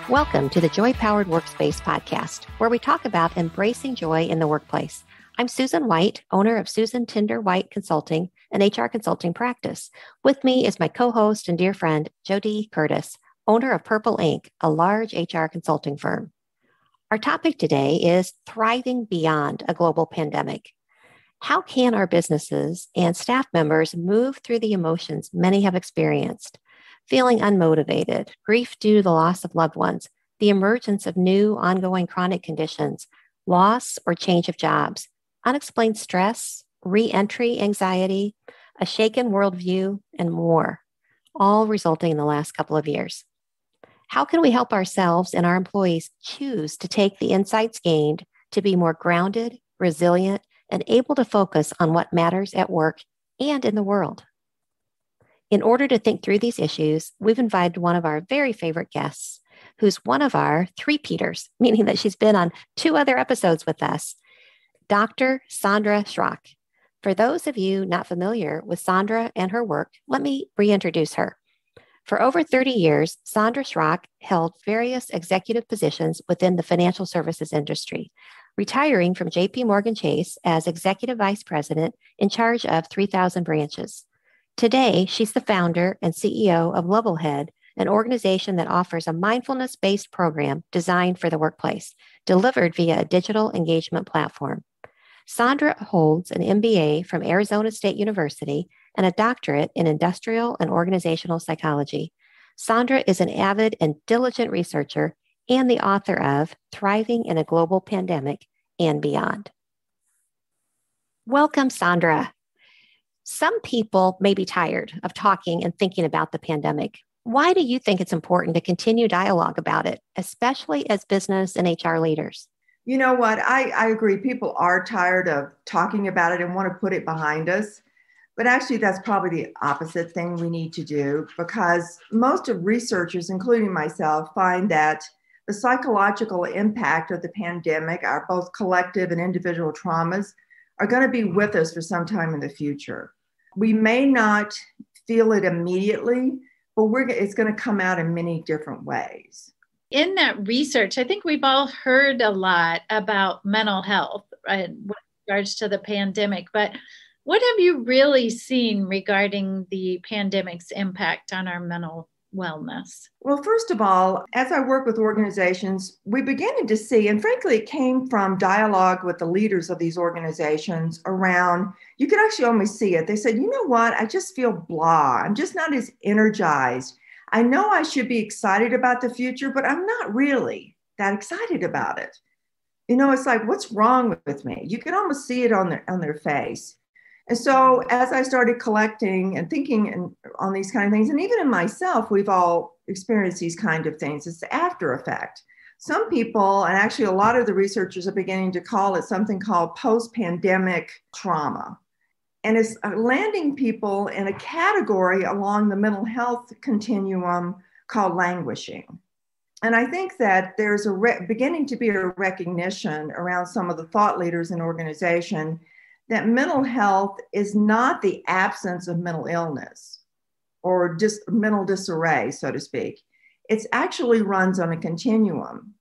Welcome to the Joy-Powered Workspace podcast, where we talk about embracing joy in the workplace. I'm Susan White, owner of Susan Tinder White Consulting, an HR consulting practice. With me is my co-host and dear friend, JoDee Curtis, owner of Purple Inc., a large HR consulting firm. Our topic today is thriving beyond a global pandemic. How can our businesses and staff members move through the emotions many have experienced? Feeling unmotivated, grief due to the loss of loved ones, the emergence of new ongoing chronic conditions, loss or change of jobs, unexplained stress, re-entry anxiety, a shaken worldview, and more, all resulting in the last couple of years. How can we help ourselves and our employees choose to take the insights gained to be more grounded, resilient, and able to focus on what matters at work and in the world? In order to think through these issues, we've invited one of our very favorite guests, who's one of our three-peaters, meaning that she's been on 2 other episodes with us, Dr. Saundra Schrock. For those of you not familiar with Saundra and her work, let me reintroduce her. For over 30 years, Saundra Schrock held various executive positions within the financial services industry, retiring from JP Morgan Chase as Executive Vice President in charge of 3,000 branches. Today, she's the founder and CEO of Levelhead, an organization that offers a mindfulness-based program designed for the workplace, delivered via a digital engagement platform. Saundra holds an MBA from Arizona State University and a doctorate in industrial and organizational psychology. Saundra is an avid and diligent researcher and the author of Thriving in a Global Pandemic and Beyond. Welcome, Saundra. Some people may be tired of talking and thinking about the pandemic. Why do you think it's important to continue dialogue about it, especially as business and HR leaders? You know what? I agree. People are tired of talking about it and want to put it behind us. But actually, that's probably the opposite thing we need to do, because most of researchers, including myself, find that the psychological impact of the pandemic, our both collective and individual traumas, are going to be with us for some time in the future. We may not feel it immediately, but it's going to come out in many different ways. In that research, I think we've all heard a lot about mental health with regards to the pandemic, but what have you really seen regarding the pandemic's impact on our mental wellness? Well, first of all, as I work with organizations, we began to see, and frankly, it came from dialogue with the leaders of these organizations around, you could actually almost see it. They said, you know what, I just feel blah. I'm just not as energized. I know I should be excited about the future, but I'm not really that excited about it. You know, it's like, what's wrong with me? You can almost see it on their face. And so as I started collecting and thinking on these kind of things, and even in myself, we've all experienced these kind of things. It's the after effect. Some people, and actually a lot of the researchers are beginning to call it something called post-pandemic trauma. And it's landing people in a category along the mental health continuum called languishing. And I think that there's beginning to be a recognition around some of the thought leaders in organization that mental health is not the absence of mental illness or just mental disarray, so to speak. It actually runs on a continuum.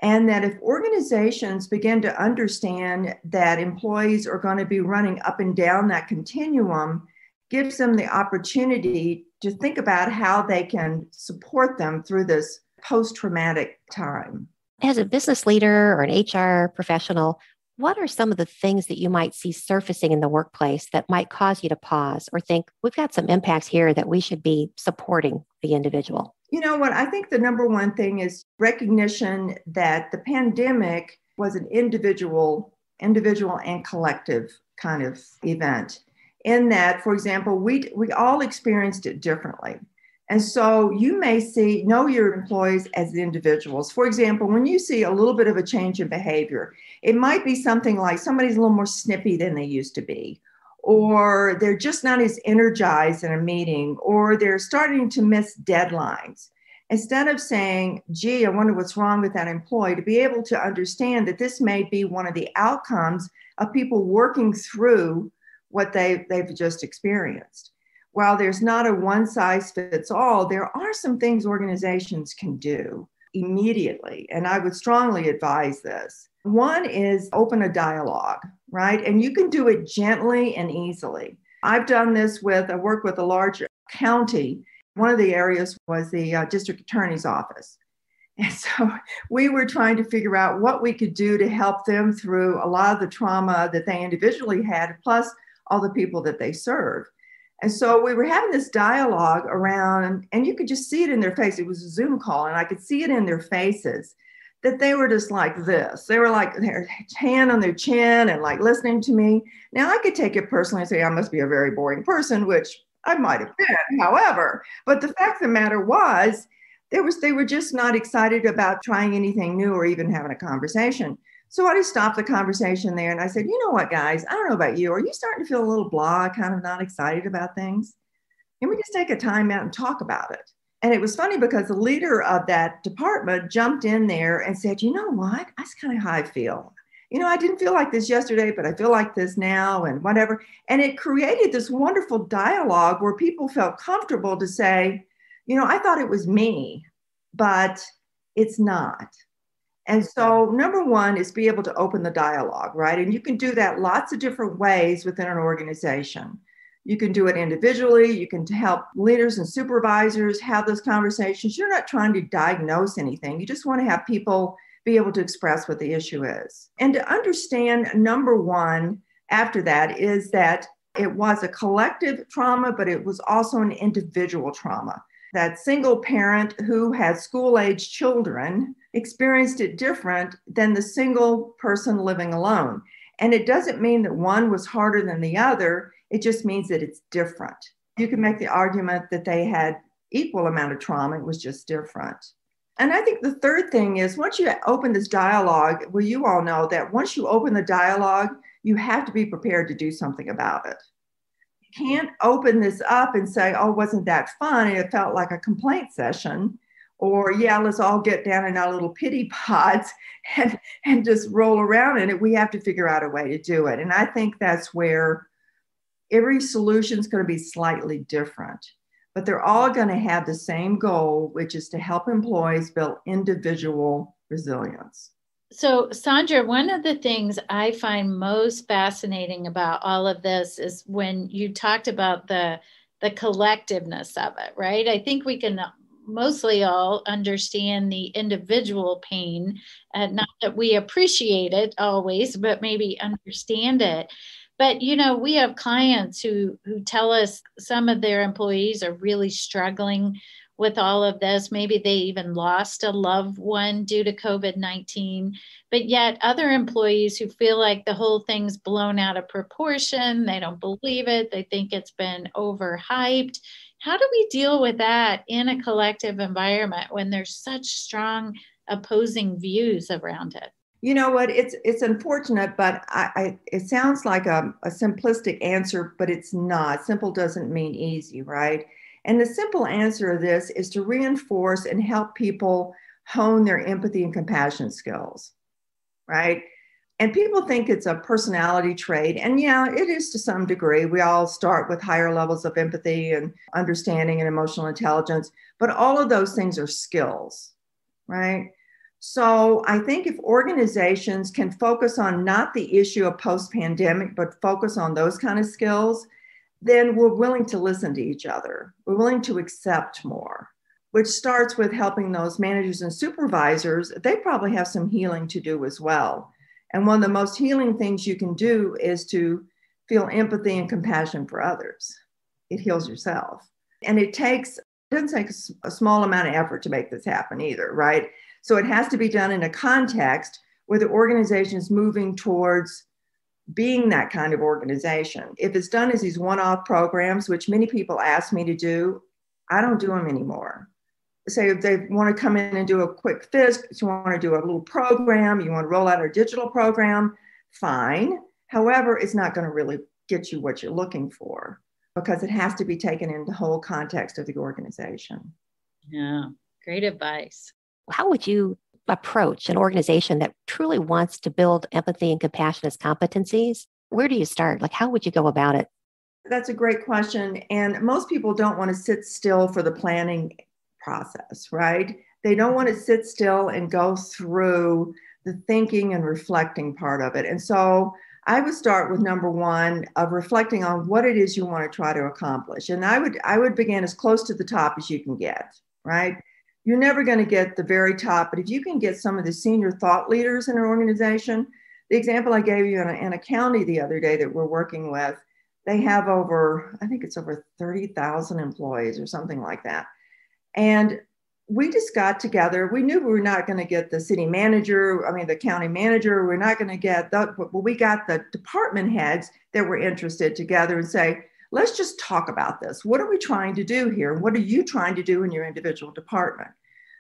And that if organizations begin to understand that employees are going to be running up and down that continuum, gives them the opportunity to think about how they can support them through this post-traumatic time. As a business leader or an HR professional, what are some of the things that you might see surfacing in the workplace that might cause you to pause or think, we've got some impacts here that we should be supporting the individual? You know what? I think the number one thing is recognition that the pandemic was an individual and collective kind of event. In that, for example, we all experienced it differently. And so you may know your employees as individuals. For example, when you see a little bit of a change in behavior, it might be something like somebody's a little more snippy than they used to be, or they're just not as energized in a meeting, or they're starting to miss deadlines. Instead of saying, gee, I wonder what's wrong with that employee, to be able to understand that this may be one of the outcomes of people working through what they've just experienced. While there's not a one size fits all, there are some things organizations can do. immediately, and I would strongly advise this. One is open a dialogue, right? And you can do it gently and easily. I've done this I work with a large county. One of the areas was the district attorney's office. And so we were trying to figure out what we could do to help them through a lot of the trauma that they individually had, plus all the people that they serve. And so we were having this dialogue around, and you could just see it in their face. It was a Zoom call, and I could see it in their faces that they were just like this. They were like their hand on their chin and like listening to me. Now I could take it personally and say, I must be a very boring person, which I might have been, however. But the fact of the matter was, they were just not excited about trying anything new or even having a conversation. So I just stopped the conversation there and I said, you know what, guys, I don't know about you. Are you starting to feel a little blah, kind of not excited about things? Can we just take a time out and talk about it? And it was funny because the leader of that department jumped in there and said, you know what, that's kind of how I feel. You know, I didn't feel like this yesterday, but I feel like this now and whatever. And it created this wonderful dialogue where people felt comfortable to say, you know, I thought it was me, but it's not. And so number one is be able to open the dialogue, right? And you can do that lots of different ways within an organization. You can do it individually. You can help leaders and supervisors have those conversations. You're not trying to diagnose anything. You just want to have people be able to express what the issue is. And to understand, number one, after that is that it was a collective trauma, but it was also an individual trauma. That single parent who had school-age children experienced it different than the single person living alone. And it doesn't mean that one was harder than the other. It just means that it's different. You can make the argument that they had equal amount of trauma. It was just different. And I think the third thing is once you open this dialogue, well, you all know that once you open the dialogue, you have to be prepared to do something about it. Can't open this up and say, oh, wasn't that fun? And it felt like a complaint session. Or, yeah, let's all get down in our little pity pods and just roll around in it. We have to figure out a way to do it. And I think that's where every solution is going to be slightly different. But they're all going to have the same goal, which is to help employees build individual resilience. So, Saundra, one of the things I find most fascinating about all of this is when you talked about the collectiveness of it, right? I think we can mostly all understand the individual pain, not that we appreciate it always, but maybe understand it. But, you know, we have clients who tell us some of their employees are really struggling with all of this. Maybe they even lost a loved one due to COVID-19, but yet other employees who feel like the whole thing's blown out of proportion, they don't believe it, they think it's been overhyped. How do we deal with that in a collective environment when there's such strong opposing views around it? You know what, it's unfortunate, but it sounds like a simplistic answer, but it's not. Simple doesn't mean easy, right? And the simple answer to this is to reinforce and help people hone their empathy and compassion skills, right? And people think it's a personality trait. And yeah, it is to some degree. We all start with higher levels of empathy and understanding and emotional intelligence, but all of those things are skills, right? So I think if organizations can focus on not the issue of post-pandemic, but focus on those kind of skills, then we're willing to listen to each other. We're willing to accept more, which starts with helping those managers and supervisors. They probably have some healing to do as well. And one of the most healing things you can do is to feel empathy and compassion for others. It heals yourself. And it doesn't take a small amount of effort to make this happen either, right? So it has to be done in a context where the organization is moving towards being that kind of organization. If it's done as these one-off programs, which many people ask me to do, I don't do them anymore. Say if they want to come in and do a quick fix, you want to do a little program, you want to roll out a digital program, fine. However, it's not going to really get you what you're looking for because it has to be taken in the whole context of the organization. Yeah, great advice. How would you approach an organization that truly wants to build empathy and compassion as competencies? Where do you start? Like, how would you go about it? That's a great question. And most people don't want to sit still for the planning process, right? They don't want to sit still and go through the thinking and reflecting part of it. And so I would start with number one of reflecting on what it is you want to try to accomplish. And I would begin as close to the top as you can get, right? You're never going to get the very top, but if you can get some of the senior thought leaders in an organization, the example I gave you in a county the other day that we're working with, they have over, I think it's over 30,000 employees or something like that. And we just got together. We knew we were not going to get the city manager, the county manager. We're not going to get that, but we got the department heads that were interested together and say, let's just talk about this. What are we trying to do here? What are you trying to do in your individual department?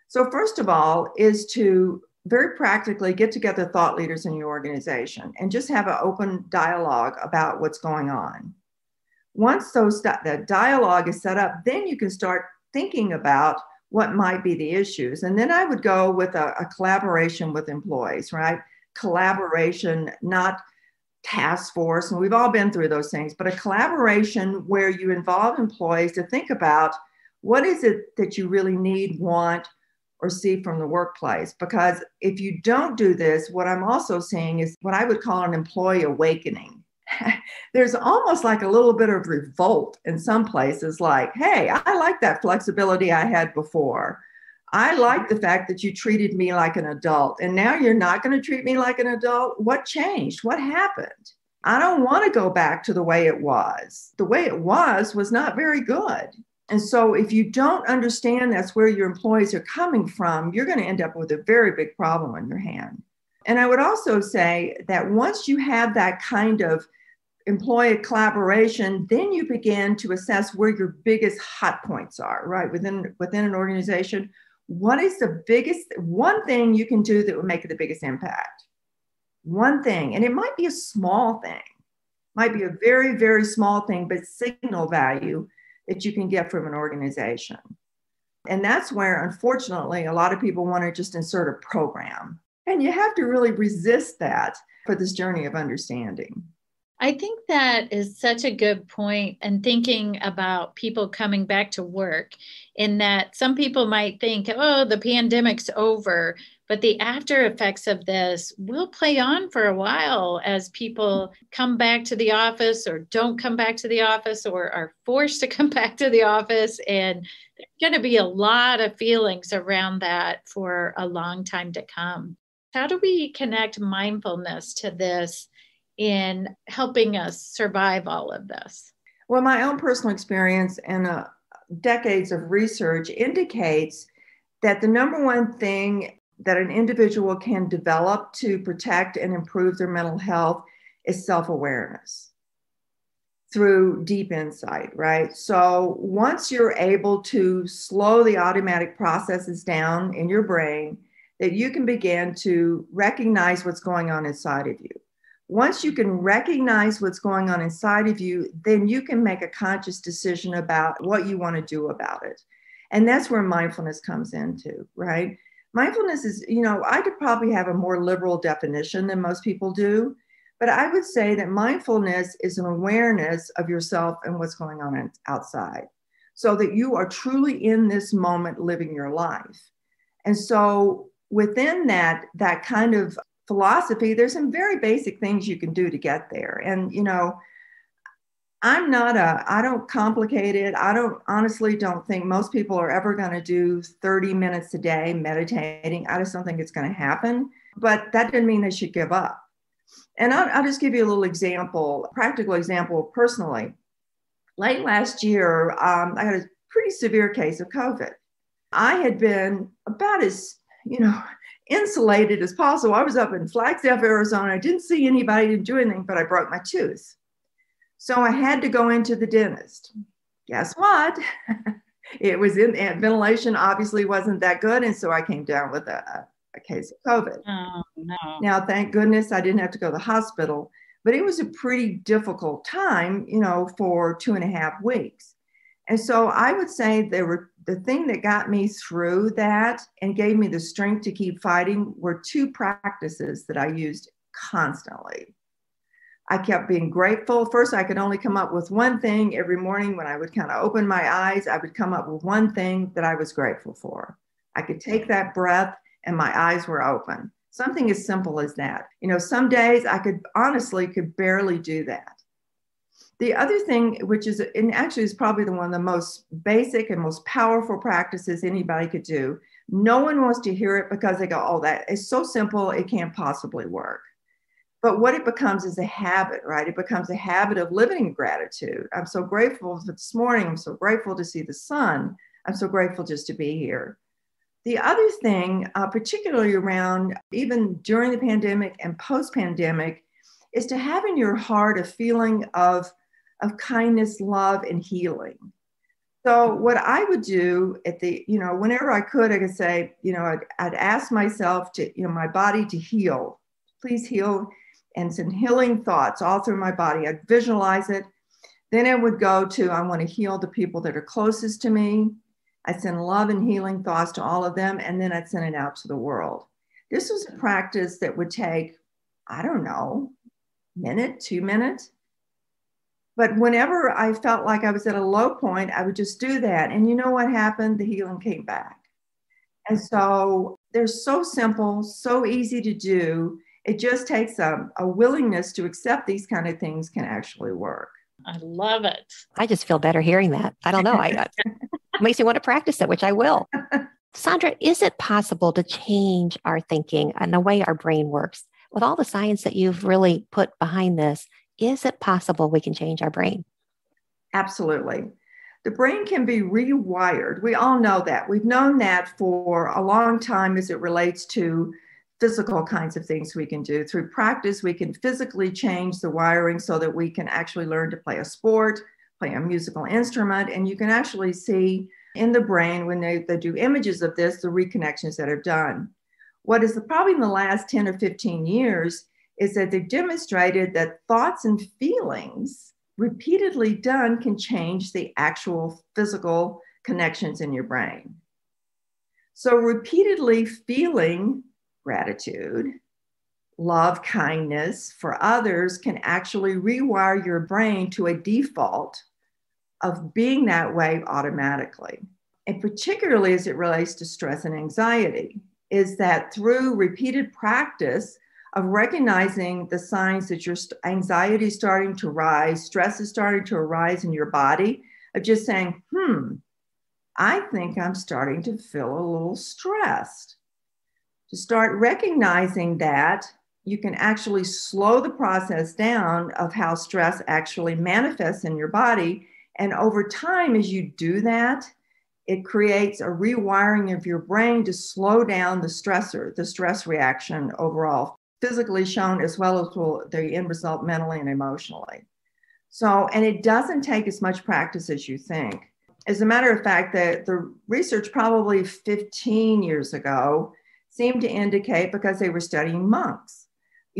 So first of all is to very practically get together thought leaders in your organization and just have an open dialogue about what's going on. Once that dialogue is set up, then you can start thinking about what might be the issues. And then I would go with a collaboration with employees, right? Collaboration, not task force. And we've all been through those things, but a collaboration where you involve employees to think about what is it that you really need, want, or see from the workplace. Because if you don't do this, what I'm also seeing is what I would call an employee awakening. There's almost like a little bit of revolt in some places, like, hey, I like that flexibility I had before. I like the fact that you treated me like an adult, and now you're not going to treat me like an adult. What changed? What happened? I don't want to go back to the way it was. The way it was not very good. And so if you don't understand that's where your employees are coming from, you're going to end up with a very big problem on your hand. And I would also say that once you have that kind of employee collaboration, then you begin to assess where your biggest hot points are, right? Within an organization, what is the biggest, one thing you can do that will make the biggest impact? One thing, and it might be a small thing, might be a very, very small thing, but signal value that you can get from an organization. And that's where, unfortunately, a lot of people want to just insert a program. And you have to really resist that for this journey of understanding. I think that is such a good point, and thinking about people coming back to work, in that some people might think, oh, the pandemic's over, but the after effects of this will play on for a while as people come back to the office or don't come back to the office or are forced to come back to the office. And there's going to be a lot of feelings around that for a long time to come. How do we connect mindfulness to this in helping us survive all of this? Well, my own personal experience and decades of research indicates that the number one thing that an individual can develop to protect and improve their mental health is self-awareness through deep insight, right? So once you're able to slow the automatic processes down in your brain, that you can begin to recognize what's going on inside of you. Once you can recognize what's going on inside of you, then you can make a conscious decision about what you want to do about it. And that's where mindfulness comes into, right? Mindfulness is, I could probably have a more liberal definition than most people do, but I would say that mindfulness is an awareness of yourself and what's going on outside, so that you are truly in this moment living your life. And so within that kind of philosophy, there's some very basic things you can do to get there. And, I don't complicate it. Honestly don't think most people are ever going to do 30 minutes a day meditating. I just don't think it's going to happen, but that doesn't mean they should give up. And I'll just give you a little example, practical example personally. Late last year, I had a pretty severe case of COVID. I had been about as, insulated as possible. I was up in Flagstaff, Arizona. I didn't see anybody, didn't do anything, but I broke my tooth. So I had to go into the dentist. Guess what? It was ventilation obviously wasn't that good. And so I came down with a case of COVID. Oh, no. Now, thank goodness I didn't have to go to the hospital, but it was a pretty difficult time, for 2.5 weeks. And so I would say the thing that got me through that and gave me the strength to keep fighting were 2 practices that I used constantly. I kept being grateful. First, I could only come up with one thing every morning when I would kind of open my eyes. I would come up with one thing that I was grateful for. I could take that breath and my eyes were open. Something as simple as that. Some days I could barely do that. The other thing, which is, and actually is probably one of the most basic and most powerful practices anybody could do. No one wants to hear it because they go, oh, that is so simple, it can't possibly work. But what it becomes is a habit, right? It becomes a habit of living in gratitude. I'm so grateful for this morning. I'm so grateful to see the sun. I'm so grateful just to be here. The other thing, particularly around even during the pandemic and post-pandemic, is to have in your heart a feeling of kindness, love, and healing. So what I would do whenever I could say, I'd ask myself to, my body to heal. Please heal, and send healing thoughts all through my body. I'd visualize it. Then it would go to, I want to heal the people that are closest to me. I'd send love and healing thoughts to all of them, and then I'd send it out to the world. This was a practice that would take, I don't know, minute, 2 minutes. But whenever I felt like I was at a low point, I would just do that. And you know what happened? The healing came back. And so they're so simple, so easy to do. It just takes a willingness to accept these kind of things can actually work. I love it. I just feel better hearing that. I don't know. It makes me want to practice it, which I will. Saundra, is it possible to change our thinking and the way our brain works? With all the science that you've really put behind this, is it possible we can change our brain? Absolutely. The brain can be rewired. We all know that. We've known that for a long time as it relates to physical kinds of things we can do. Through practice, we can physically change the wiring so that we can actually learn to play a sport, play a musical instrument, and you can actually see in the brain when they do images of this, the reconnections that are done. What is probably in the last 10 or 15 years is that they've demonstrated that thoughts and feelings repeatedly done can change the actual physical connections in your brain. So repeatedly feeling gratitude, love, kindness for others can actually rewire your brain to a default of being that way automatically. And particularly as it relates to stress and anxiety, is that through repeated practice of recognizing the signs that your anxiety is starting to rise, stress is starting to arise in your body, of just saying, I think I'm starting to feel a little stressed. To start recognizing that, you can actually slow the process down of how stress actually manifests in your body. And over time, as you do that, it creates a rewiring of your brain to slow down the stressor, the stress reaction overall, physically shown as well as the end result mentally and emotionally. So, and it doesn't take as much practice as you think. As a matter of fact, the research probably 15 years ago seemed to indicate, because they were studying monks,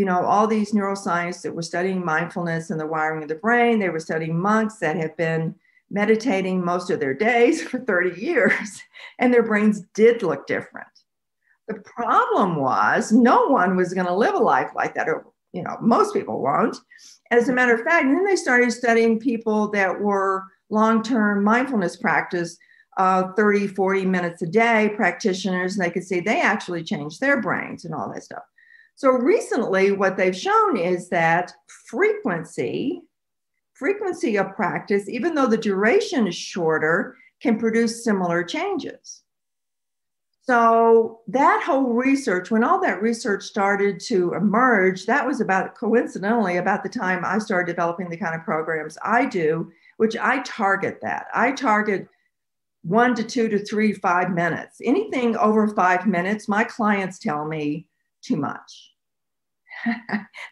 all these neuroscientists that were studying mindfulness and the wiring of the brain, they were studying monks that have been meditating most of their days for 30 years, and their brains did look different. The problem was no one was going to live a life like that, or, most people won't. As a matter of fact, and then they started studying people that were long-term mindfulness practice, 30, 40 minutes a day practitioners, and they could see they actually changed their brains and all that stuff. So recently, what they've shown is that frequency of practice, even though the duration is shorter, can produce similar changes. So that whole research, when all that research started to emerge, that was coincidentally about the time I started developing the kind of programs I do, which I target that. I target 1 to 2 to 3, 5 minutes. Anything over 5 minutes, my clients tell me too much.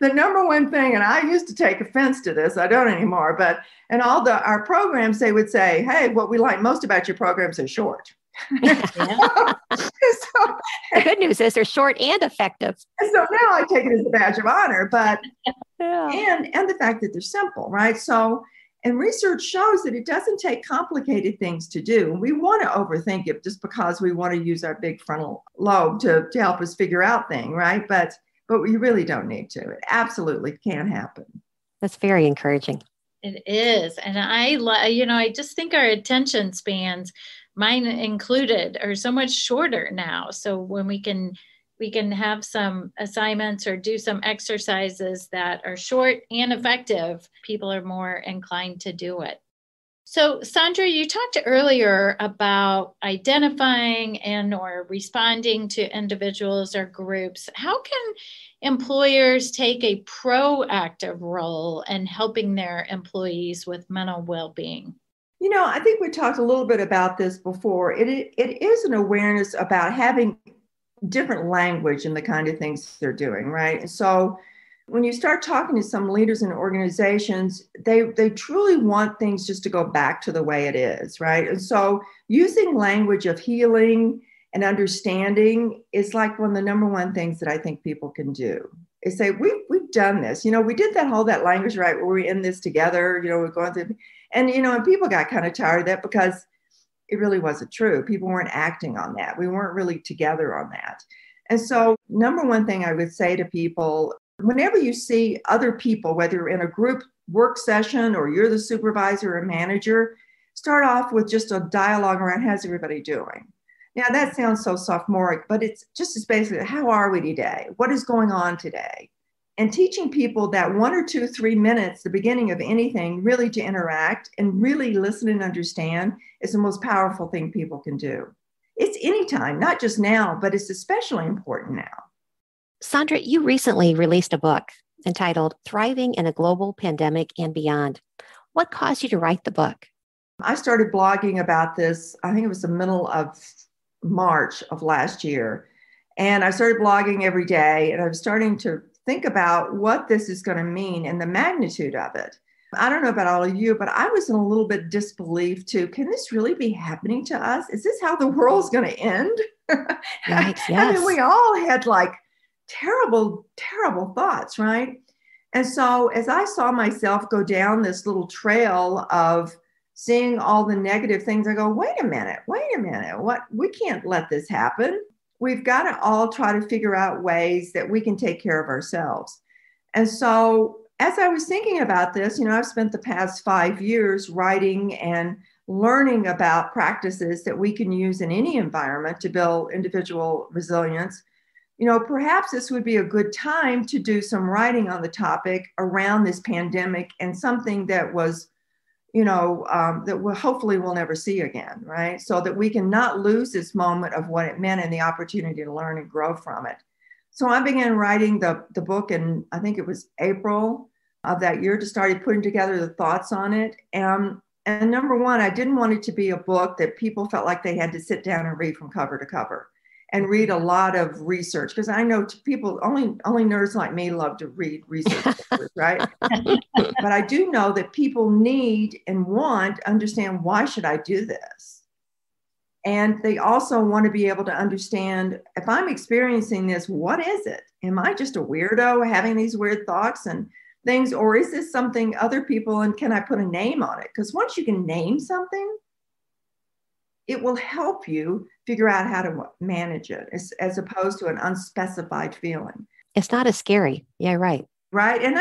The number one thing, and I used to take offense to this, I don't anymore, but in all our programs, they would say, hey, what we like most about your programs is short. The good news is they're short and effective. So now I take it as a badge of honor, but and the fact that they're simple, right? So, and research shows that it doesn't take complicated things to do. We want to overthink it just because we want to use our big frontal lobe to help us figure out things, right? But we really don't need to. It absolutely can happen. That's very encouraging. It is. And I just think our attention spans mine included, are so much shorter now. So when we can have some assignments or do some exercises that are short and effective, people are more inclined to do it. So Saundra, you talked earlier about identifying and or responding to individuals or groups. How can employers take a proactive role in helping their employees with mental well-being? I think we talked a little bit about this before. It is an awareness about having different language in the kind of things they're doing, right? And so when you start talking to some leaders in organizations, they truly want things just to go back to the way it is, right? And so using language of healing and understanding is like one of the number one things that I think people can do. Is say, we've done this. We did that language, right, where we're in this together, we're going through, and people got kind of tired of that because it really wasn't true. People weren't acting on that. We weren't really together on that. And so number one thing I would say to people, whenever you see other people, whether you're in a group work session or you're the supervisor or manager, start off with just a dialogue around how's everybody doing? Now that sounds so sophomoric, but it's just as basically, how are we today? What is going on today? And teaching people that 1 or 2, 3 minutes, the beginning of anything, really to interact and really listen and understand is the most powerful thing people can do. It's anytime, not just now, but it's especially important now. Saundra, you recently released a book entitled Thriving in a Global Pandemic and Beyond. What caused you to write the book? I started blogging about this, I think it was the middle of March of last year. And I started blogging every day, and I was starting to think about what this is going to mean and the magnitude of it. I don't know about all of you, but I was in a little bit of disbelief too. Can this really be happening to us? Is this how the world's going to end? Right, yes. I mean, we all had like terrible, terrible thoughts, right? And so as I saw myself go down this little trail of seeing all the negative things, I go, wait a minute, we can't let this happen. We've got to all try to figure out ways that we can take care of ourselves. And so as I was thinking about this, I've spent the past 5 years writing and learning about practices that we can use in any environment to build individual resilience. Perhaps this would be a good time to do some writing on the topic around this pandemic and something that was that hopefully we'll never see again, right? So that we can not lose this moment of what it meant and the opportunity to learn and grow from it. So I began writing the book in, I think it was April of that year, to start putting together the thoughts on it. And number one, I didn't want it to be a book that people felt like they had to sit down and read from cover to cover and read a lot of research, because I know people, only nerds like me love to read research papers, right? But I do know that people need and want to understand, why should I do this? And they also want to be able to understand, if I'm experiencing this, what is it? Am I just a weirdo having these weird thoughts and things, or is this something other people, and can I put a name on it? Because once you can name something, it will help you figure out how to manage it, as opposed to an unspecified feeling. It's not as scary. Yeah, right. Right. And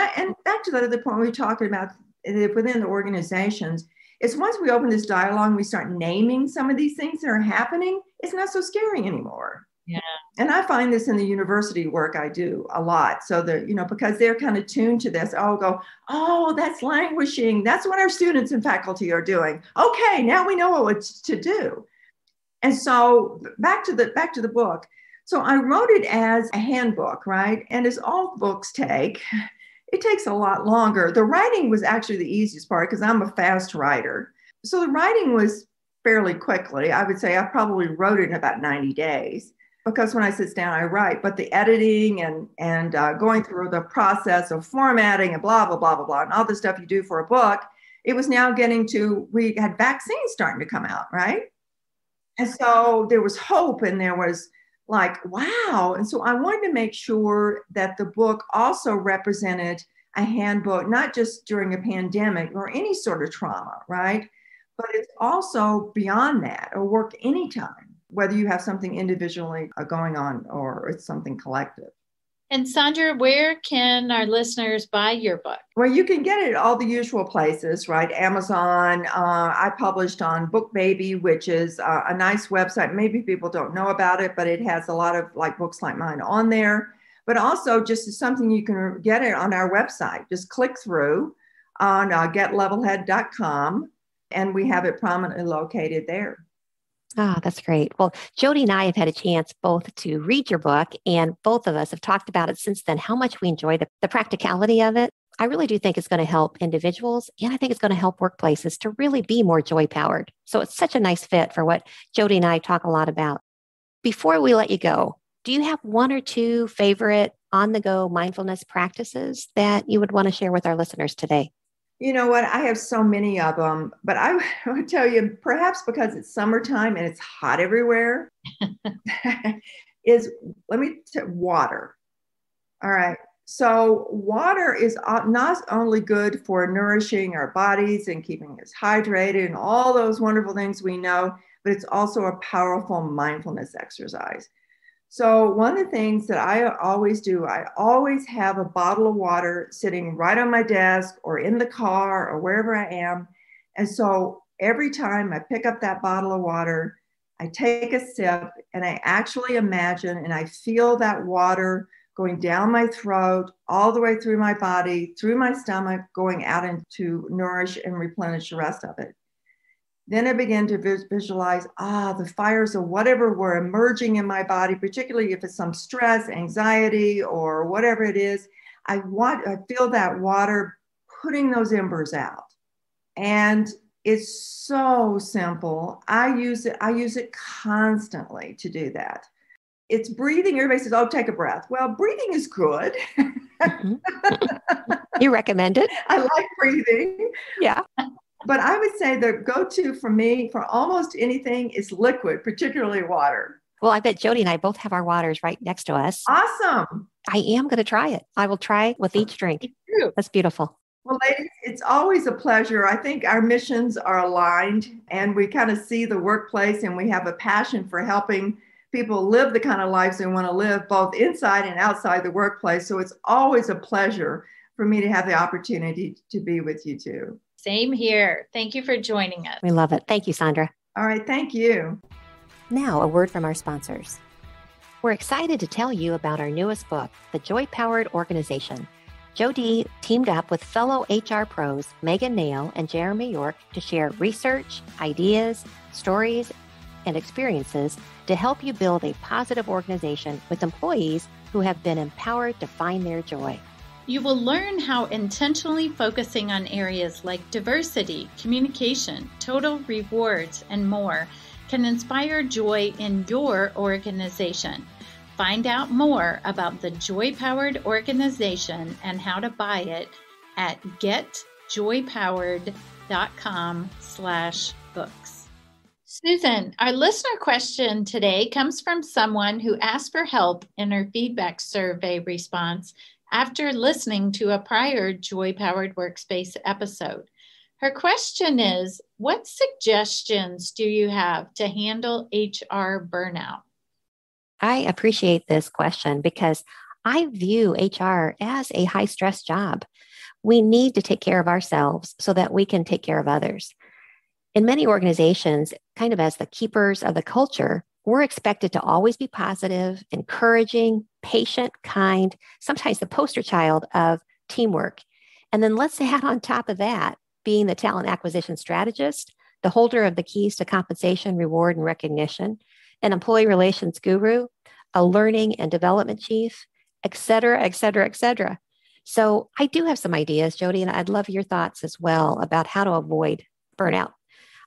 back to the other point we were talking about within the organizations, is once we open this dialogue and we start naming some of these things that are happening, it's not so scary anymore. Yeah. And I find this in the university work I do a lot. So that, because they're kind of tuned to this, oh, that's languishing. That's what our students and faculty are doing. Okay, now we know what to do. And so back to the book. So I wrote it as a handbook, right? And as all books take, it takes a lot longer. The writing was actually the easiest part because I'm a fast writer. So the writing was fairly quickly. I would say I probably wrote it in about 90 days. Because when I sit down, I write, but the editing and going through the process of formatting and blah, blah, blah, blah, blah, and all the stuff you do for a book, it was now getting to, we had vaccines starting to come out, right? And so there was hope, and there was like, wow. And so I wanted to make sure that the book also represented a handbook, not just during a pandemic or any sort of trauma, right? But it's also beyond that, or work anytime, whether you have something individually going on or it's something collective. And Saundra, where can our listeners buy your book? Well, you can get it at all the usual places, right? Amazon. I published on BookBaby, which is a nice website. Maybe people don't know about it, but it has a lot of like books like mine on there. But also just as something you can get it on our website. Just click through on getlevelhead.com, and we have it prominently located there. Ah, that's great. Well, JoDee and I have had a chance both to read your book, and both of us have talked about it since then, how much we enjoy the practicality of it. I really do think it's going to help individuals, and I think it's going to help workplaces to really be more joy-powered. So it's such a nice fit for what JoDee and I talk a lot about. Before we let you go, do you have one or two favorite on-the-go mindfulness practices that you would want to share with our listeners today? You know what? I have so many of them, but I would tell you, perhaps because it's summertime and it's hot everywhere, water. All right. So water is not only good for nourishing our bodies and keeping us hydrated and all those wonderful things we know, but it's also a powerful mindfulness exercise. So one of the things that I always do, I always have a bottle of water sitting right on my desk or in the car or wherever I am. And so every time I pick up that bottle of water, I take a sip and I actually imagine and I feel that water going down my throat, all the way through my body, through my stomach, going out and to nourish and replenish the rest of it. Then I began to visualize, the fires of whatever were emerging in my body, particularly if it's some stress, anxiety, or whatever it is. I feel that water putting those embers out. And it's so simple. I use it constantly to do that. It's breathing. Everybody says, oh, take a breath. Well, breathing is good. Mm-hmm. You recommend it? I like breathing. Yeah. But I would say the go-to for me for almost anything is liquid, particularly water. Well, I bet JoDee and I both have our waters right next to us. Awesome. I am going to try it. I will try with each drink. That's beautiful. Well, ladies, it's always a pleasure. I think our missions are aligned and we kind of see the workplace and we have a passion for helping people live the kind of lives they want to live both inside and outside the workplace. So it's always a pleasure for me to have the opportunity to be with you too. Same here. Thank you for joining us. We love it. Thank you, Saundra. All right. Thank you. Now, a word from our sponsors. We're excited to tell you about our newest book, The Joy-Powered Organization. JoDee teamed up with fellow HR pros Megan Nail and Jeremy York to share research, ideas, stories, and experiences to help you build a positive organization with employees who have been empowered to find their joy. You will learn how intentionally focusing on areas like diversity, communication, total rewards, and more can inspire joy in your organization. Find out more about the Joy-Powered Organization and how to buy it at getjoypowered.com/books. Susan, our listener question today comes from someone who asked for help in her feedback survey response after listening to a prior Joy-Powered Workspace episode. Her question is, what suggestions do you have to handle HR burnout? I appreciate this question because I view HR as a high-stress job. We need to take care of ourselves so that we can take care of others. In many organizations, kind of as the keepers of the culture, we're expected to always be positive, encouraging, patient, kind, sometimes the poster child of teamwork. And then let's add on top of that, being the talent acquisition strategist, the holder of the keys to compensation, reward, and recognition, an employee relations guru, a learning and development chief, et cetera, et cetera, et cetera. So I do have some ideas, JoDee, and I'd love your thoughts as well about how to avoid burnout.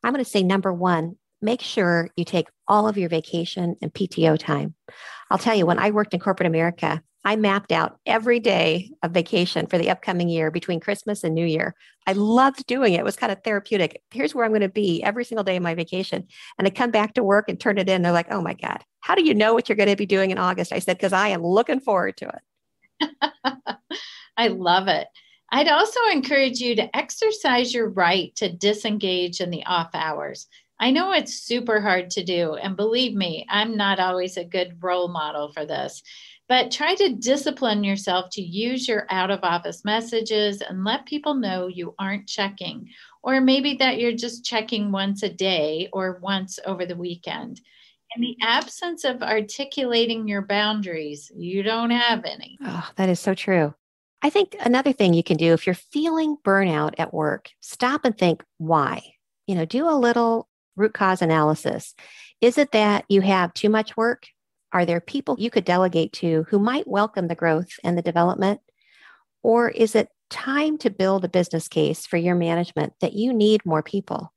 I'm going to say number one, make sure you take all of your vacation and PTO time. I'll tell you, when I worked in corporate America, I mapped out every day of vacation for the upcoming year between Christmas and New Year. I loved doing it. It was kind of therapeutic. Here's where I'm going to be every single day of my vacation. And I come back to work and turn it in. They're like, oh my God, how do you know what you're going to be doing in August? I said, because I am looking forward to it. I love it. I'd also encourage you to exercise your right to disengage in the off hours. I know it's super hard to do, and believe me, I'm not always a good role model for this. But try to discipline yourself to use your out of office messages and let people know you aren't checking, or maybe that you're just checking once a day or once over the weekend. In the absence of articulating your boundaries, you don't have any. Oh, that is so true. I think another thing you can do if you're feeling burnout at work, stop and think why. Do a little root cause analysis. Is it that you have too much work? Are there people you could delegate to who might welcome the growth and the development? Or is it time to build a business case for your management that you need more people?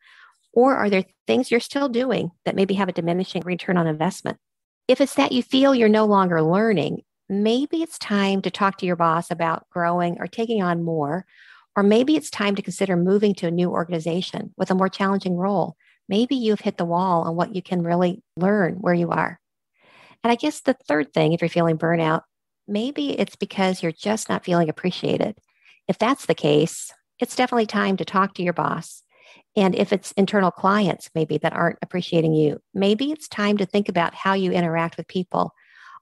Or are there things you're still doing that maybe have a diminishing return on investment? If it's that you feel you're no longer learning, maybe it's time to talk to your boss about growing or taking on more. Or maybe it's time to consider moving to a new organization with a more challenging role. Maybe you've hit the wall on what you can really learn where you are. And I guess the third thing, if you're feeling burnout, maybe it's because you're just not feeling appreciated. If that's the case, it's definitely time to talk to your boss. And if it's internal clients, maybe that aren't appreciating you, maybe it's time to think about how you interact with people.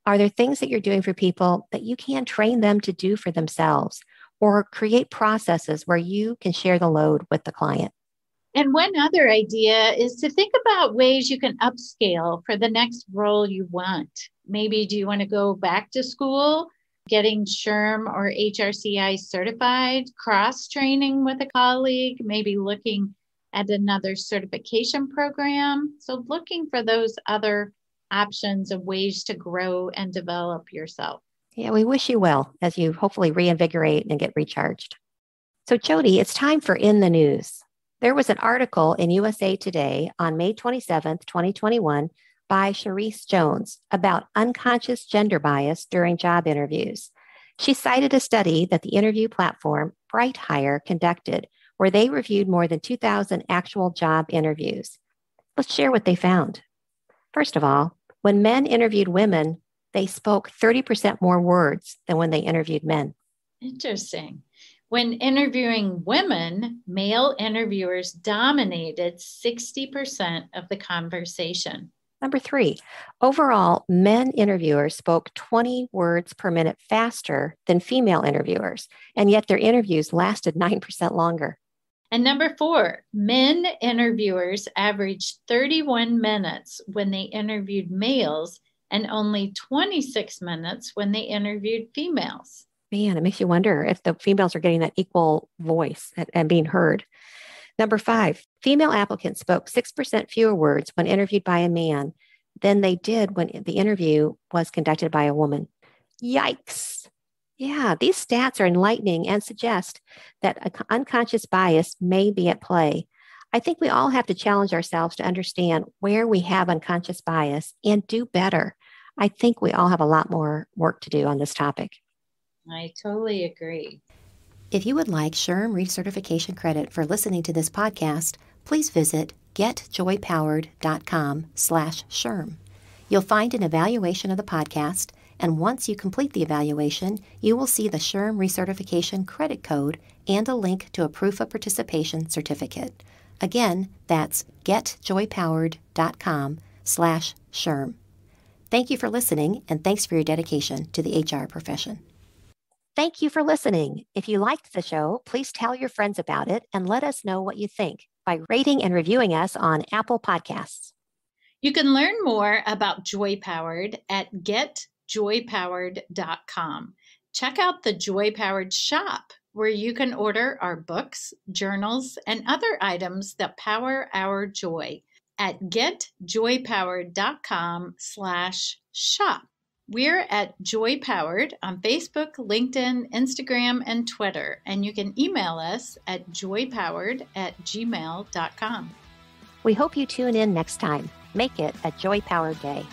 Are there things that you're doing for people that you can train them to do for themselves, or create processes where you can share the load with the client? And one other idea is to think about ways you can upscale for the next role you want. Maybe do you want to go back to school, getting SHRM or HRCI certified, cross-training with a colleague, maybe looking at another certification program. So looking for those other options of ways to grow and develop yourself. Yeah, we wish you well as you hopefully reinvigorate and get recharged. So JoDee, it's time for In the News. There was an article in USA Today on May 27th, 2021 by Sharice Jones about unconscious gender bias during job interviews. She cited a study that the interview platform BrightHire conducted where they reviewed more than 2,000 actual job interviews. Let's share what they found. First of all, when men interviewed women, they spoke 30% more words than when they interviewed men. Interesting. When interviewing women, male interviewers dominated 60% of the conversation. Number 3, overall, men interviewers spoke 20 words per minute faster than female interviewers, and yet their interviews lasted 9% longer. And number 4, men interviewers averaged 31 minutes when they interviewed males and only 26 minutes when they interviewed females. Man, it makes you wonder if the females are getting that equal voice and being heard. Number 5, female applicants spoke 6% fewer words when interviewed by a man than they did when the interview was conducted by a woman. Yikes. Yeah, these stats are enlightening and suggest that unconscious bias may be at play. I think we all have to challenge ourselves to understand where we have unconscious bias and do better. I think we all have a lot more work to do on this topic. I totally agree. If you would like SHRM recertification credit for listening to this podcast, please visit getjoypowered.com/SHRM. You'll find an evaluation of the podcast, and once you complete the evaluation, you will see the SHRM recertification credit code and a link to a proof of participation certificate. Again, that's getjoypowered.com/SHRM. Thank you for listening, and thanks for your dedication to the HR profession. Thank you for listening. If you liked the show, please tell your friends about it and let us know what you think by rating and reviewing us on Apple Podcasts. You can learn more about Joy Powered at getjoypowered.com. Check out the Joy Powered shop, where you can order our books, journals, and other items that power our joy at getjoypowered.com/shop. We're at Joy Powered on Facebook, LinkedIn, Instagram, and Twitter, and you can email us at joypowered@gmail.com. We hope you tune in next time. Make it a Joy Powered day.